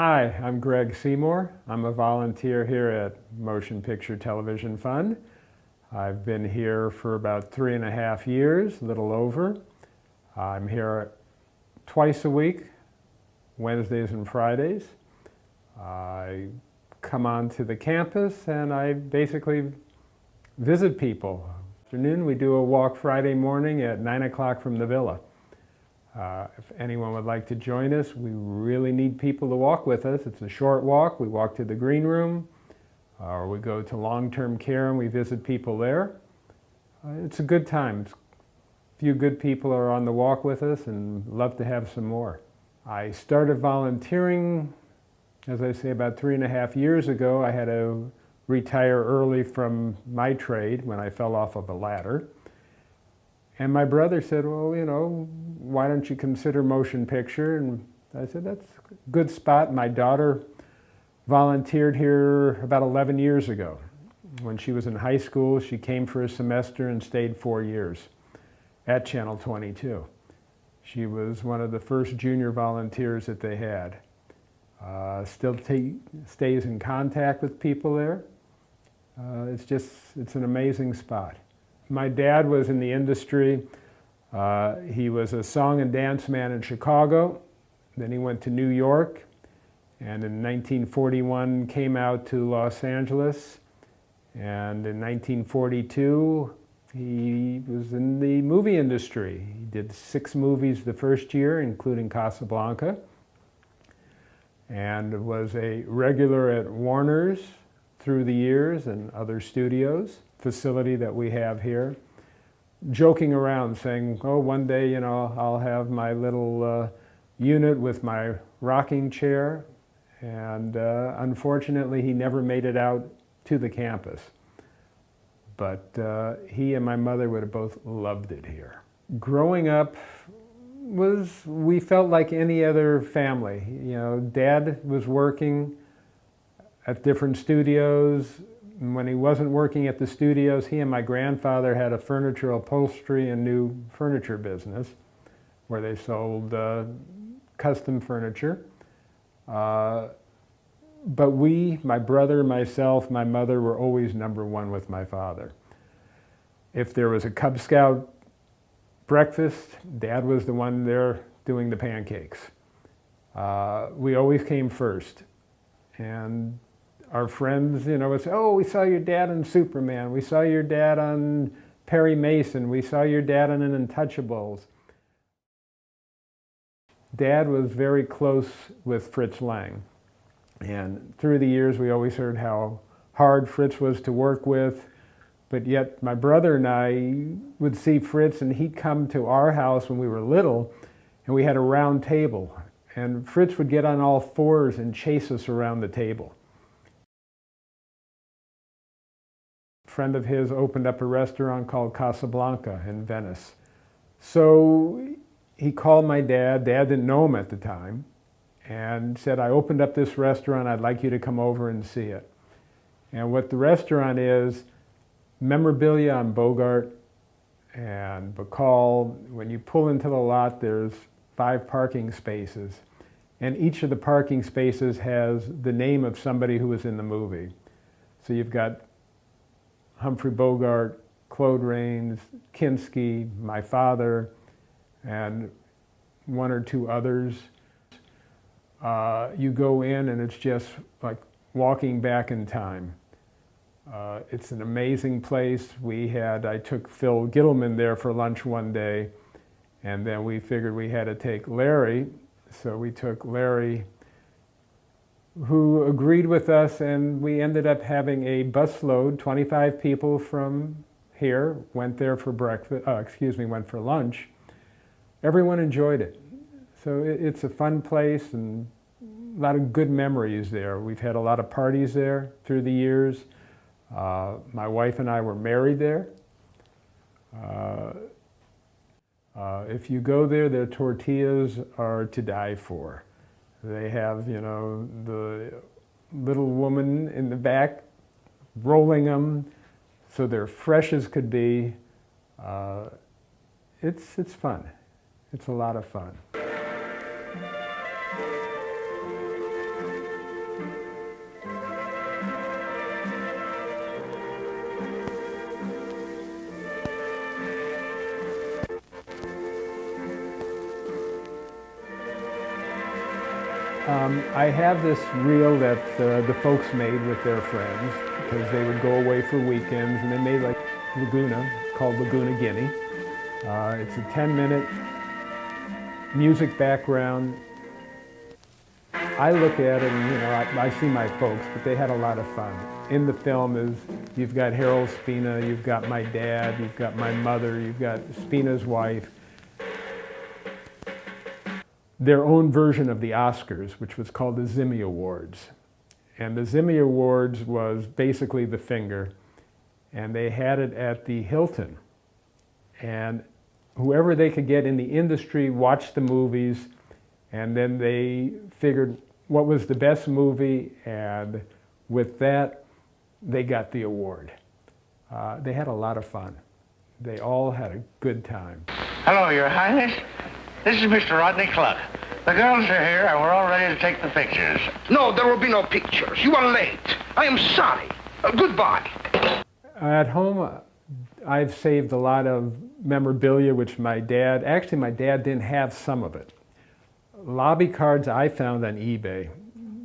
Hi, I'm Greg Seymour. I'm a volunteer here at Motion Picture Television Fund. I've been here for about 3.5 years, a little over. I'm here twice a week, Wednesdays and Fridays. I come onto the campus and I basically visit people. Afternoon, we do a walk Friday morning at 9 o'clock from the villa. If anyone would like to join us, we really need people to walk with us. It's a short walk. We walk to the green room, or we go to long-term care and we visit people there. It's a good time. A few good people are on the walk with us and love to have some more. I started volunteering, as I say, about 3.5 years ago. I had to retire early from my trade when I fell off of a ladder. And my brother said, well, why don't you consider motion picture? And I said, that's a good spot. My daughter volunteered here about 11 years ago. When she was in high school, she came for a semester and stayed 4 years at Channel 22. She was one of the first junior volunteers that they had. Still stays in contact with people there. It's an amazing spot. My dad was in the industry. He was a song and dance man in Chicago. Then he went to New York, and in 1941 came out to Los Angeles. And in 1942, he was in the movie industry. He did 6 movies the first year, including Casablanca, and was a regular at Warner's through the years and other studios. Facility that we have here, joking around saying, oh, one day, I'll have my little unit with my rocking chair. And unfortunately, he never made it out to the campus. But he and my mother would have both loved it here. Growing up we felt like any other family. Dad was working at different studios. When he wasn't working at the studios, he and my grandfather had a furniture upholstery and new furniture business where they sold custom furniture. But my brother, myself, my mother were always number one with my father. If there was a Cub Scout breakfast, Dad was the one there doing the pancakes. We always came first. And our friends, would say, oh, we saw your dad on Superman. We saw your dad on Perry Mason. We saw your dad on an Untouchables. Dad was very close with Fritz Lang. And through the years, we always heard how hard Fritz was to work with. But yet my brother and I would see Fritz, and he'd come to our house when we were little, and we had a round table. And Fritz would get on all fours and chase us around the table. A friend of his opened up a restaurant called Casablanca in Venice. So he called my dad. Dad didn't know him at the time, and said, I opened up this restaurant. I'd like you to come over and see it. And what the restaurant is, memorabilia on Bogart and Bacall. When you pull into the lot, there's 5 parking spaces. And each of the parking spaces has the name of somebody who was in the movie. So you've got Humphrey Bogart, Claude Rains, Kinski, my father, and 1 or 2 others. You go in and it's just like walking back in time. It's an amazing place. I took Phil Gittleman there for lunch one day, and then we figured we had to take Larry. So we took Larry, who agreed with us, and we ended up having a busload, 25 people from here, went there for went for lunch. Everyone enjoyed it. So it's a fun place and a lot of good memories there. We've had a lot of parties there through the years. My wife and I were married there. If you go there, their tortillas are to die for. They have, the little woman in the back rolling them, so they're fresh as could be. It's fun. It's a lot of fun. I have this reel that the folks made with their friends because they would go away for weekends, and they made like Laguna, called Laguna Guinea. It's a 10-minute music background. I look at it and I see my folks, but they had a lot of fun. In the film you've got Harold Spina, you've got my dad, you've got my mother, you've got Spina's wife. Their own version of the Oscars, which was called the Zimmy Awards. And the Zimmy Awards was basically the finger, and they had it at the Hilton. And whoever they could get in the industry watched the movies, and then they figured what was the best movie, and with that, they got the award. They had a lot of fun. They all had a good time. Hello, Your Highness. This is Mr. Rodney Cluck. The girls are here, and we're all ready to take the pictures. No, there will be no pictures. You are late. I am sorry. Goodbye. At home, I've saved a lot of memorabilia, which my dad didn't have some of it. Lobby cards I found on eBay.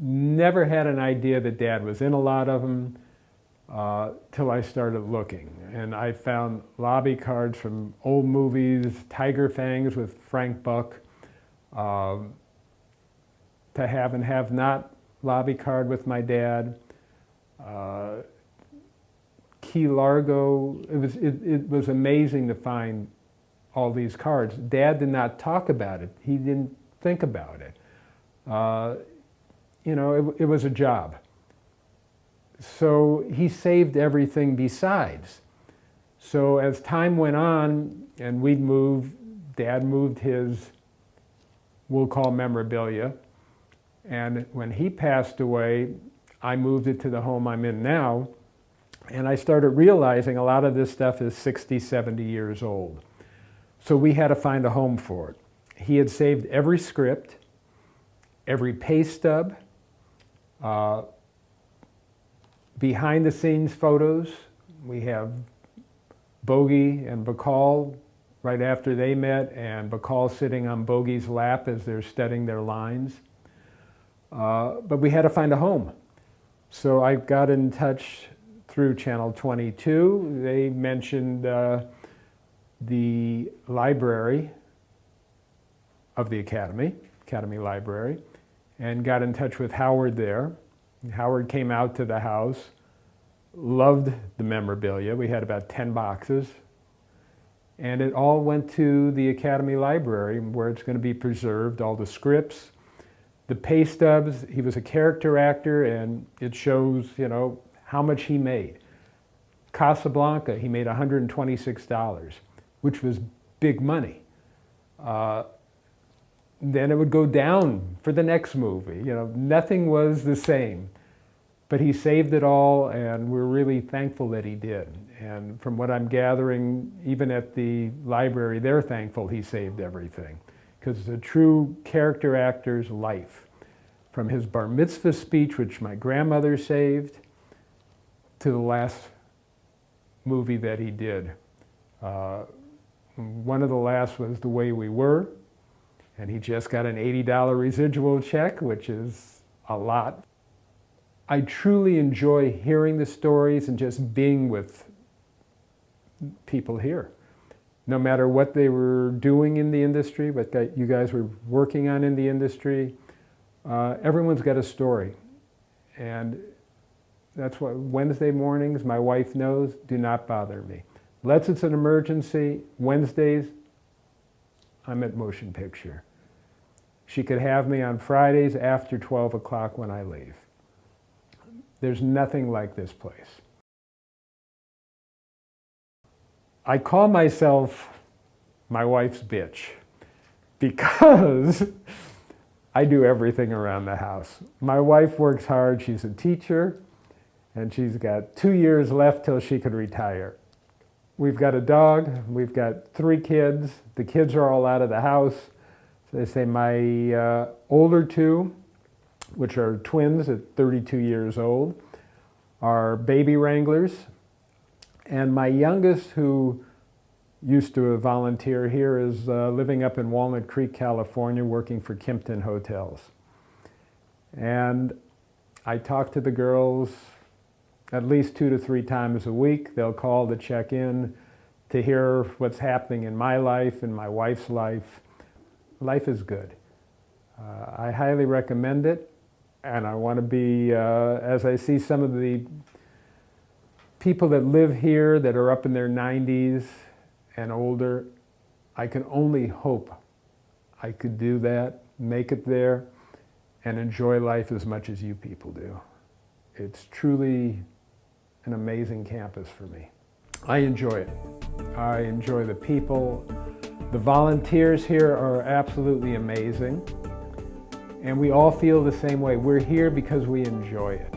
Never had an idea that Dad was in a lot of them till I started looking. And I found lobby cards from old movies, Tiger Fangs with Frank Buck, To Have and Have Not lobby card with my dad, Key Largo. It was amazing to find all these cards. Dad did not talk about it. He didn't think about it. It was a job. So he saved everything besides. So as time went on and we'd move, Dad moved his, we'll call memorabilia. And when he passed away, I moved it to the home I'm in now. And I started realizing a lot of this stuff is 60, 70 years old. So we had to find a home for it. He had saved every script, every pay stub, behind the scenes photos. We have Bogey and Bacall right after they met, and Bacall sitting on Bogey's lap as they're studying their lines. But we had to find a home. So I got in touch through Channel 22. They mentioned the library of the Academy Library, and got in touch with Howard there. Howard came out to the house, loved the memorabilia. We had about 10 boxes. And it all went to the Academy Library where it's going to be preserved, all the scripts, the pay stubs. He was a character actor, and it shows, how much he made. Casablanca, he made $126, which was big money. Then it would go down for the next movie. Nothing was the same. But he saved it all, and we're really thankful that he did. And from what I'm gathering, even at the library, they're thankful he saved everything. Because it's a true character actor's life. From his bar mitzvah speech, which my grandmother saved, to the last movie that he did. One of the last was The Way We Were, and he just got an $80 residual check, which is a lot. I truly enjoy hearing the stories and just being with people here. No matter what they were doing in the industry, what you guys were working on in the industry, everyone's got a story. And that's what Wednesday mornings, my wife knows, do not bother me. Unless it's an emergency, Wednesdays, I'm at Motion Picture. She could have me on Fridays after 12 o'clock when I leave. There's nothing like this place. I call myself my wife's bitch because I do everything around the house. My wife works hard. She's a teacher, and she's got 2 years left till she could retire. We've got a dog. We've got 3 kids. The kids are all out of the house. So they say my older 2, which are twins at 32 years old, are baby wranglers. And my youngest, who used to volunteer here, is living up in Walnut Creek, California, working for Kimpton Hotels. And I talk to the girls at least 2 to 3 times a week. They'll call to check in, to hear what's happening in my life and my wife's life. Life is good. I highly recommend it, and I want to be, as I see some of the people that live here that are up in their 90s and older, I can only hope I could do that, make it there, and enjoy life as much as you people do. It's truly an amazing campus for me. I enjoy it. I enjoy the people. The volunteers here are absolutely amazing. And we all feel the same way. We're here because we enjoy it.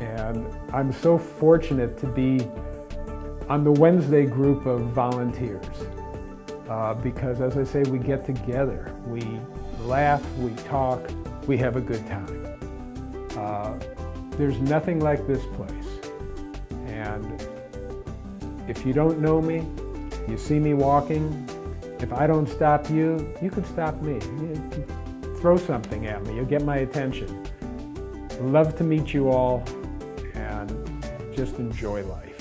And I'm so fortunate to be on the Wednesday group of volunteers. Because as I say, we get together, we laugh, we talk, we have a good time. There's nothing like this place. And if you don't know me, you see me walking, if I don't stop you, you can stop me. You throw something at me, you'll get my attention. Love to meet you all and just enjoy life.